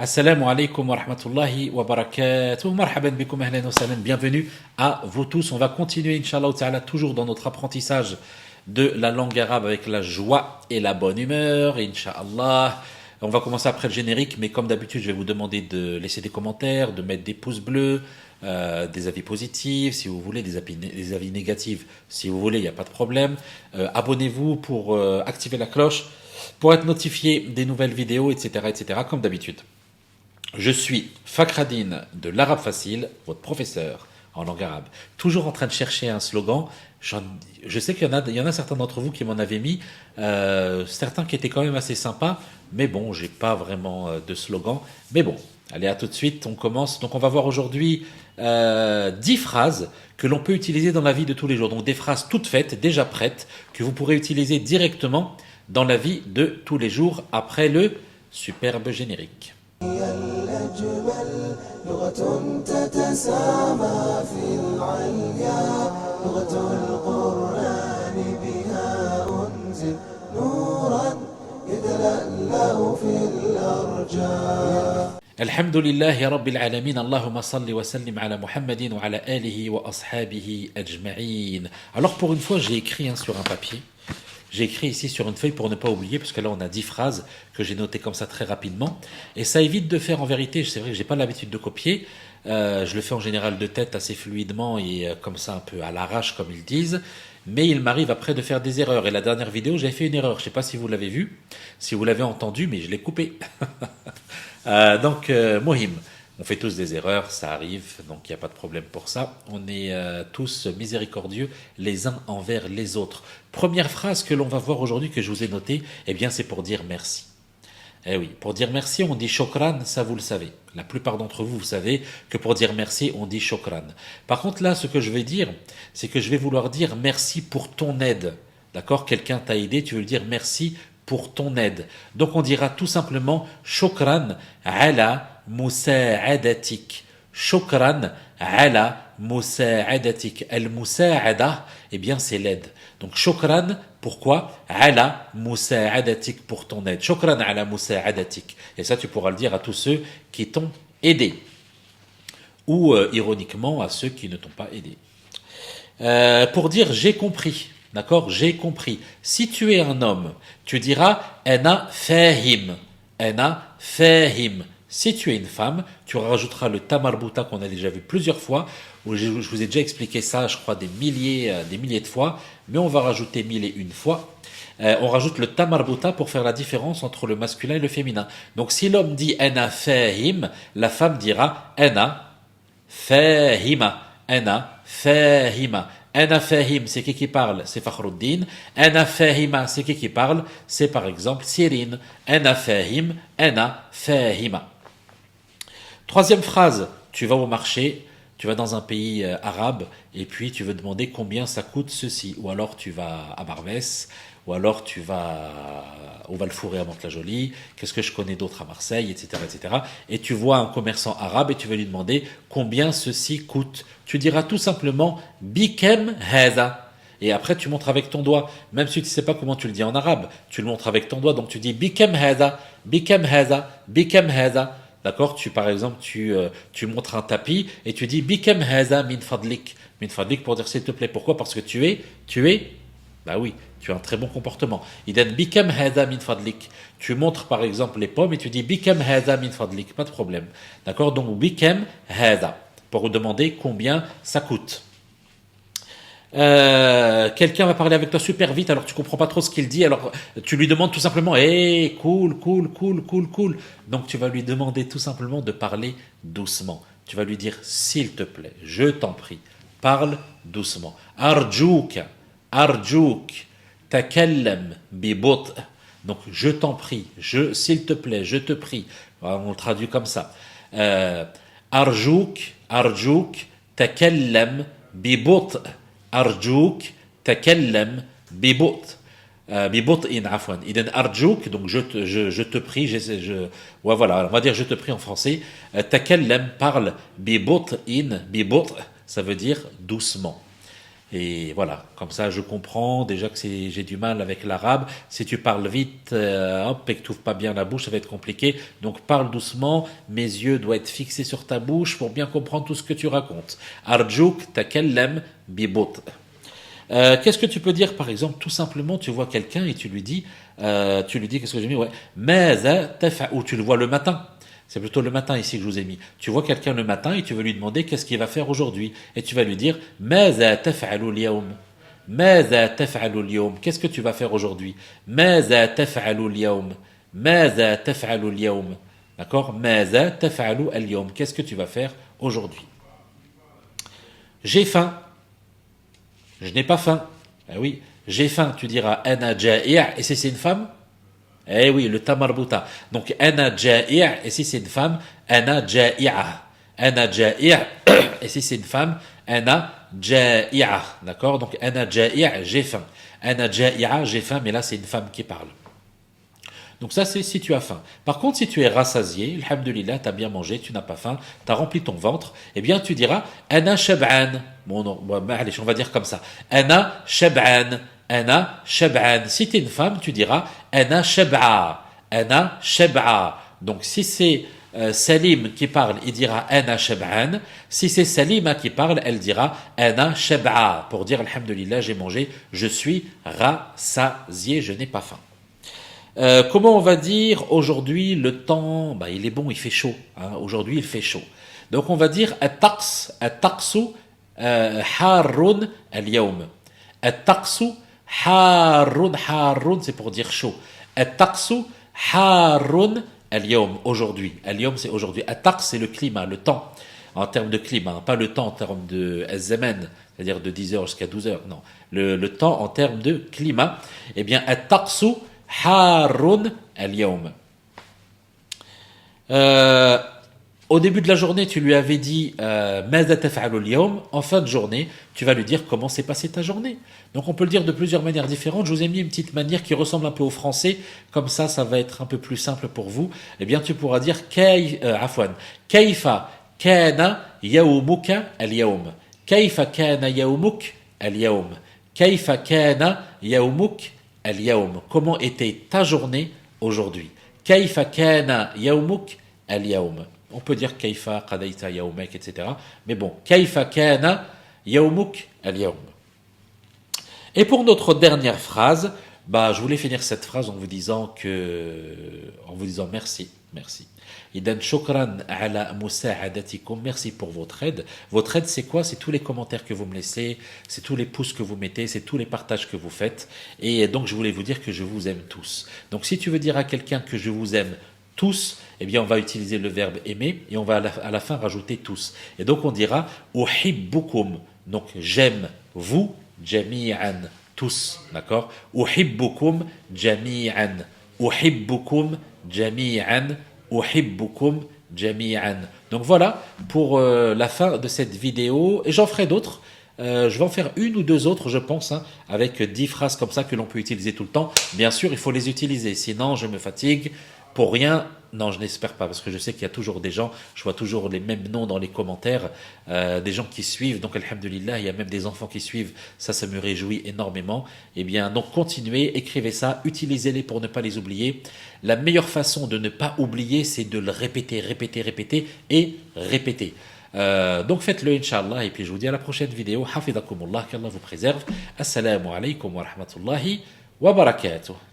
Assalamu alaikum wa rahmatullahi wa barakatuh. Marhaban bikoum, ahlan wa sahlan. Bienvenue à vous tous. On va continuer, Inch'Allah Ta'ala, toujours dans notre apprentissage de la langue arabe avec la joie et la bonne humeur, Inch'Allah. On va commencer après le générique, mais comme d'habitude, je vais vous demander de laisser des commentaires, de mettre des pouces bleus, des avis positifs, si vous voulez, des avis négatifs, si vous voulez, il n'y a pas de problème. Abonnez-vous pour activer la cloche, pour être notifié des nouvelles vidéos, etc., etc., comme d'habitude. Je suis Fakhradine de l'arabe facile, votre professeur en langue arabe. Toujours en train de chercher un slogan. Je sais qu'il y en a certains d'entre vous qui m'en avaient mis, certains qui étaient quand même assez sympas, mais bon, j'ai pas vraiment de slogan. Mais bon, allez, à tout de suite, on commence. Donc on va voir aujourd'hui 10 phrases que l'on peut utiliser dans la vie de tous les jours. Donc des phrases toutes faites, déjà prêtes, que vous pourrez utiliser directement dans la vie de tous les jours après le superbe générique. هي الأجمل لغة تتسامى في العليا لغة القرآن بها أنزل نورا يتلألأ في الأرجاء. الحمد لله رب العالمين اللهم صل وسلم على محمد وعلى آله وأصحابه أجمعين. Alors pour une fois j'ai écrit sur un papier. J'ai écrit ici sur une feuille pour ne pas oublier, parce que là on a 10 phrases que j'ai notées comme ça très rapidement. Et ça évite de faire en vérité, c'est vrai que j'ai pas l'habitude de copier, je le fais en général de tête assez fluidement et comme ça un peu à l'arrache comme ils disent. Mais il m'arrive après de faire des erreurs. Et la dernière vidéo j'ai fait une erreur, je sais pas si vous l'avez vu, si vous l'avez entendu, mais je l'ai coupé. Mohim. On fait tous des erreurs, ça arrive, donc il n'y a pas de problème pour ça. On est tous miséricordieux les uns envers les autres. Première phrase que l'on va voir aujourd'hui, que je vous ai notée, eh bien c'est pour dire merci. Eh oui, pour dire merci, on dit shokran, ça vous le savez. La plupart d'entre vous, vous savez que pour dire merci, on dit shokran. Par contre là, ce que je vais dire, c'est que je vais vouloir dire merci pour ton aide. D'accord? Quelqu'un t'a aidé, tu veux lui dire merci pour ton aide. Donc on dira tout simplement shokran ala مساعدتك شكرا على مساعدتك المساعدة eh bien c'est l'aide donc shukran pourquoi ala مساعدتك pour ton aide shukran ala مساعدتك et ça tu pourras le dire à tous ceux qui t'ont aidé ou ironiquement à ceux qui ne t'ont pas aidé pour dire j'ai compris. D'accord, j'ai compris. Si tu es un homme, tu diras ana fahim. Ana fahim. Si tu es une femme, tu rajouteras le tamarbuta qu'on a déjà vu plusieurs fois, où je vous ai déjà expliqué ça, je crois, des milliers de fois, mais on va rajouter 1001 fois. On rajoute le tamarbuta pour faire la différence entre le masculin et le féminin. Donc si l'homme dit ana fahim, la femme dira ana fahima. Ana fahima. Ana fahim, c'est qui parle? C'est Fakhruddin. Ana fahima, c'est qui parle? C'est par exemple Cyrine. Ana fahim, ana fahima. Troisième phrase, tu vas au marché, tu vas dans un pays arabe et puis tu veux demander combien ça coûte ceci. Ou alors tu vas à Barbès, ou alors tu vas au Val-Fouré à Mantes-la-Jolie, qu'est-ce que je connais d'autre à Marseille, etc., etc. Et tu vois un commerçant arabe et tu vas lui demander combien ceci coûte. Tu diras tout simplement bikem haza. Et après tu montres avec ton doigt, même si tu ne sais pas comment tu le dis en arabe, tu le montres avec ton doigt, donc tu dis bikem haza, bikem haza, bikem haza. D'accord, par exemple, tu montres un tapis et tu dis bikem haza min fadlik. Min fadlik pour dire s'il te plaît. Pourquoi? Parce que tu es, bah oui, tu as un très bon comportement. Idan bikem haza min fadlik. Tu montres par exemple les pommes et tu dis bikem haza min fadlik. Pas de problème. D'accord, donc bikem haza. Pour demander combien ça coûte. Quelqu'un va parler avec toi super vite, alors tu comprends pas trop ce qu'il dit, alors tu lui demandes tout simplement hey, cool. Donc tu vas lui demander tout simplement de parler doucement. Tu vas lui dire s'il te plaît, je t'en prie, parle doucement. Arjouk, takallam bibot. Donc je t'en prie, s'il te plaît, je te prie. On le traduit comme ça. Arjouk, takallam bibot. Arjouk takallam bibot bibot'in afwan. Idan arjouk, donc je te prie, ouais, voilà, on va dire je te prie en français. Takallam, parle, bibot'in, bibot, ça veut dire doucement. Et voilà, comme ça je comprends déjà que j'ai du mal avec l'arabe. Si tu parles vite, hop, et que tu n'ouvres pas bien la bouche, ça va être compliqué. Donc parle doucement, mes yeux doivent être fixés sur ta bouche pour bien comprendre tout ce que tu racontes. Arjouk takallem bibot. Qu'est-ce que tu peux dire par exemple? Tout simplement, tu vois quelqu'un et tu lui dis, qu'est-ce que j'ai mis? Ouais, ou tu le vois le matin. C'est plutôt le matin ici que je vous ai mis. Tu vois quelqu'un le matin et tu veux lui demander qu'est-ce qu'il va faire aujourd'hui. Et tu vas lui dire ماذا تفعل اليوم ماذا تفعل اليوم. Qu'est-ce que tu vas faire aujourd'hui. ماذا تفعل اليوم ماذا تفعل اليوم. D'accord. ماذا تفعل اليوم. Qu'est-ce que tu vas faire aujourd'hui. J'ai faim. Je n'ai pas faim. Eh oui, j'ai faim. Tu diras أنا جائع. Et si c'est une femme. Eh oui, le tamarbuta. Donc, ana ja'i', et si c'est une femme, ana ja'i'a. Ana ja'i', et si c'est une femme, ana ja'i'a. D'accord? Donc, ana ja'i', j'ai faim. Ana ja'i'a, j'ai faim, mais là, c'est une femme qui parle. Donc ça, c'est si tu as faim. Par contre, si tu es rassasié, alhamdulillah, tu as bien mangé, tu n'as pas faim, tu as rempli ton ventre, eh bien, tu diras, ana shab'an. Bon, non, allez, on va dire comme ça. Ana shab'an. Ana shab'an. Si tu es une femme, tu diras ana shab'a. Ana shab'a. Donc si c'est Salim qui parle, il dira ana shab'an. Si c'est Salima qui parle, elle dira ana shab'a. Pour dire alhamdulillah, j'ai mangé, je suis rassasié, je n'ai pas faim. Comment on va dire aujourd'hui le temps, il est bon, il fait chaud. Hein, aujourd'hui, il fait chaud. Donc on va dire at-taqsu harrun al-yawm. At-taqsu harrun, c'est pour dire chaud. At-taqsu harrun al-yawm, aujourd'hui. Al-yawm, c'est aujourd'hui. At-taqs, c'est le climat, le temps, en termes de climat, pas le temps en termes de zaman, c'est-à-dire de 10h jusqu'à 12h, non. Le temps en termes de climat. Eh bien, at-taqsu harrun al-yawm. Au début de la journée, tu lui avais dit ماذا تفعل اليوم. En fin de journée, tu vas lui dire comment s'est passée ta journée. Donc on peut le dire de plusieurs manières différentes. Je vous ai mis une petite manière qui ressemble un peu au français. Comme ça va être un peu plus simple pour vous. Eh bien, tu pourras dire عفوا كيف كان يومك اليوم. كيف كان يومك اليوم. كيف كان يومك اليوم. Comment était ta journée aujourd'hui. كيف كان يومك اليوم. On peut dire kaifa qadayta yawmak, etc. Mais bon, kaifa kana yawmuk al-yawm. Et pour notre dernière phrase, je voulais finir cette phrase en vous disant merci, merci. Idan shukran ala musa'adatikum, merci pour votre aide. Votre aide, c'est quoi? C'est tous les commentaires que vous me laissez, c'est tous les pouces que vous mettez, c'est tous les partages que vous faites. Et donc, je voulais vous dire que je vous aime tous. Donc, si tu veux dire à quelqu'un que je vous aime tous, eh bien on va utiliser le verbe aimer et on va à la fin rajouter tous. Et donc on dira uhibbukum, donc j'aime vous jami'an, tous, d'accord? Uhibbukum jami'an, uhibbukum jami'an, uhibbukum jami'an. Donc voilà pour la fin de cette vidéo et j'en ferai d'autres. Je vais en faire une ou deux autres, je pense, avec 10 phrases comme ça que l'on peut utiliser tout le temps. Bien sûr, il faut les utiliser, sinon je me fatigue. Pour rien, non, je n'espère pas, parce que je sais qu'il y a toujours des gens, je vois toujours les mêmes noms dans les commentaires, des gens qui suivent, donc alhamdulillah, il y a même des enfants qui suivent, ça me réjouit énormément. Eh bien, donc continuez, écrivez ça, utilisez-les pour ne pas les oublier. La meilleure façon de ne pas oublier, c'est de le répéter, répéter, répéter et répéter. Donc faites-le, Inch'Allah, et puis je vous dis à la prochaine vidéo. Hafidakumullah, qu'Allah vous préserve. Assalamu alaikum wa rahmatullahi wa barakatuh.